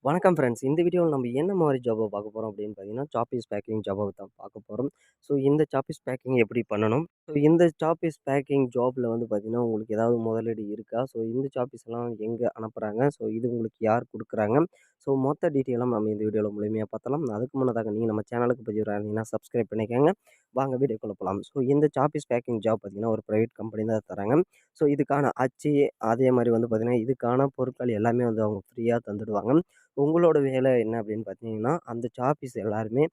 வணக்கம் ஃப்ரெண்ட்ஸ். இந்த வீடியோல நம்ம என்ன மாரி ஜாப்ப பார்க்க போறோம் அப்படின்னு பார்த்தீங்கன்னா, சாப்பீஸ் பேக்கிங் ஜாப்ப தான் பார்க்க போறோம். ஸோ இந்த சாப்பீஸ் பேக்கிங் எப்படி பண்ணணும்? ஸோ இந்த சாப்பீஸ் பேக்கிங் ஜாப்ல வந்து பார்த்தீங்கன்னா, உங்களுக்கு ஏதாவது முதலீடு இருக்கா? ஸோ இந்த சாப்பீஸ்லாம் எங்க அனுப்புறாங்க? ஸோ இது உங்களுக்கு யார் குடுக்குறாங்க? ஸோ மொத்த டீட்டெயிலும் நம்ம இந்த வீடியோல முழுமையா பார்த்தலாம். அதுக்கு முன்னதாக நீங்க நம்ம சேனலுக்கு புதியவரா இருந்தீங்கன்னா சப்ஸ்கிரைப் பண்ணிக்கங்க. வாங்க வீடியோக்குள்ள போலாம். ஸோ இந்த சாப்பீஸ் பேக்கிங் ஜாப் பார்த்தீங்கன்னா, ஒரு பிரைவேட் கம்பெனி தான் தராங்க. ஸோ இதுக்கான அச்சு, அதே மாரி வந்து பார்த்தீங்கன்னா, இதுக்கான பொருட்கள் எல்லாமே வந்து அவங்க ஃப்ரீயா தந்துடுவாங்க. உங்களோட வேலை என்ன அப்படின்னு பார்த்தீங்கன்னா, அந்த சாப்பீஸ் எல்லாருமே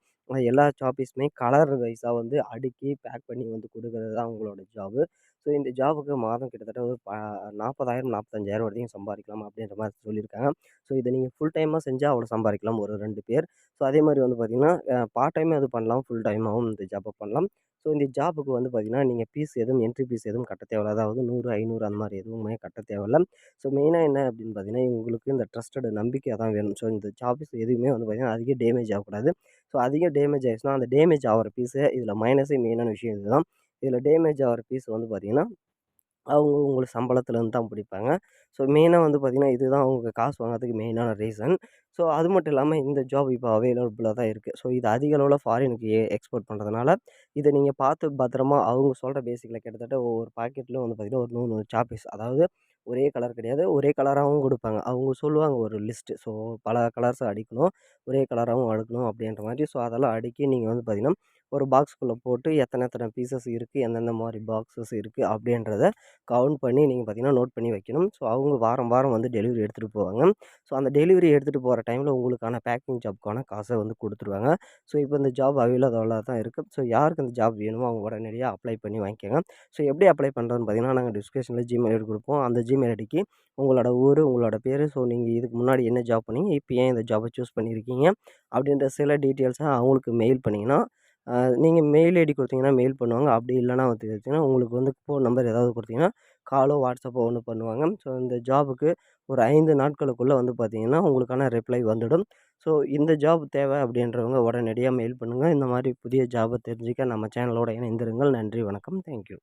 எல்லா சாப்பீஸுமே கலர் வைஸா வந்து அடுக்கி பேக் பண்ணி வந்து குடுக்குறது தான் உங்களோட ஜாபு. ஸோ இந்த ஜாபுக்கு மாதம் கிட்டத்தட்ட ஒரு 40,000 45,000 வரைக்கும் சம்பாரிக்கலாம் அப்படின்ற மாரி சொல்லியிருக்காங்க. ஸோ இத நீங்க ஃபுல் டைமா செஞ்சா அவ்வளோ சம்பாரிக்கலாம் ஒரு 2 பேர். ஸோ அதே மாரி வந்து பார்த்தீங்கன்னா, பார்ட் டைமா இது பண்ணலாம். ஃபுல் டைமாவும் இந்த ஜாப்ப பண்ணலாம். ஸோ இந்த ஜாபுக்கு வந்து பார்த்தீங்கன்னா, நீங்க ஃபீஸ் எதுவும் என்ட்ரி ஃபீஸ் எதுவும் கட்ட தேவையில்ல. அதாவது 100, 500 அந்த மாரி எதுவுமே கட்ட தேவையில்ல. ஸோ மெயினா என்ன அப்படின்னு பார்த்தீங்கன்னா, உங்களுக்கு இந்த ட்ரஸ்டட் நம்பிக்கை தான் வேணும். ஸோ இந்த சாப்பீஸ் எதுவுமே வந்து பார்த்தீங்கன்னா, அதிகம் டேமேஜ் ஆகக்கூடாது. ஸோ அதிகம் டேமேஜ் ஆயிடுச்சுன்னா, அந்த டேமேஜ் ஆகுற பீஸு இதில மைனஸே மெயினான விஷயம் இதுதான். இதில டேமேஜ் ஆகுற பீஸ் வந்து பார்த்தீங்கன்னா அவங்க உங்களுக்கு சம்பளத்துலேருந்து தான் பிடிப்பாங்க. ஸோ மெயினா வந்து பார்த்தீங்கன்னா, இதுதான் அவங்க காசு வாங்குறதுக்கு மெயினான ரீசன். ஸோ அது மட்டும் இல்லாம இந்த ஜாப் இப்போ அவைலபிளா தான் இருக்கு. ஸோ இது அதிக அளவுல ஃபாரினுக்கு எக்ஸ்போர்ட் பண்றதுனால, இத நீங்க பார்த்து பத்திரமா அவங்க சொல்ற பேசிக்ல கிட்டத்தட்ட ஒவ்வொரு பாக்கெட்ல வந்து பார்த்தீங்கன்னா, ஒரு 100 சாப்பீஸ் அதாவது ஒரே கலர் கிடையாது. ஒரே கலராவும் குடுப்பாங்க. அவங்க சொல்லுவாங்க ஒரு லிஸ்ட். ஸோ பல கலர்ஸ் அடிக்கணும். ஒரே கலராவும் அடுக்கணும் அப்படின்ற மாரி. ஸோ அதெல்லாம் அடுக்கி நீங்க வந்து பார்த்தீங்கன்னா, ஒரு பாக்ஸ்க்குள்ள போட்டு எத்தன எத்தன பீசஸ் இருக்கு, எந்தெந்த மாரி பாக்ஸஸ் இருக்கு அப்படின்றத கவுண்ட் பண்ணி நீங்க பார்த்தீங்கன்னா, நோட் பண்ணி வைக்கணும். ஸோ அவங்க வாரம், வாரம் வந்து டெலிவரி எடுத்துட்டு போவாங்க. ஸோ அந்த டெலிவரி எடுத்துட்டு போற டைம்ல உங்களுக்கான பேக்கிங் ஜாப்க்கான காச வந்து குடுத்துருவாங்க. ஸோ இப்போ இந்த ஜாப் அவைலபிளா தான் இருக்கு. ஸோ யாருக்கு இந்த ஜாப் வேணுமோ அவங்க உடனடியா அப்ளை பண்ணி வாங்கிக்கங்க. ஸோ எப்படி அப்ளை பண்றதுன்னு பார்த்தீங்கன்னா, நாங்க டிஸ்கிரிப்ஷன்ல ஜிமெயில் ஐடி குடுப்போம். அந்த ஜிமெயில் ஐடிக்கு உங்களோட ஊரு, உங்களோட பேரு, ஸோ நீங்க இதுக்கு முன்னாடி என்ன ஜாப் பண்ணீங்க? இப்ப ஏன் இந்த ஜாப்ப சூஸ் பண்ணியிருக்கீங்க? அப்படின்ற சில டீட்டெயில்ஸ அவங்களுக்கு மெயில் பண்ணீங்கன்னா, அ நீங்க மெயில் ஐடி குடுத்தீங்கன்னா மெயில் பண்ணுவாங்க. அப்படி இல்லன்னா வந்து வச்சுங்கன்னா, உங்களுக்கு வந்து ஃபோன் நம்பர் ஏதாவது குடுத்தீங்கன்னா, காலோ, வாட்ஸ்அப்போ ஒண்ணு பண்ணுவாங்க. ஸோ இந்த ஜாபுக்கு ஒரு 5 நாட்களுக்குள்ள வந்து பார்த்தீங்கன்னா, உங்களுக்கான ரிப்ளை வந்துடும். ஸோ இந்த ஜாப் தேவை அப்படின்றவங்க உடனடியா மெயில் பண்ணுங்க. இந்த மாரி புதிய ஜாப தெரிஞ்சுக்க நம்ம சேனலோட இணைந்திருங்கள். நன்றி, வணக்கம். Thank you.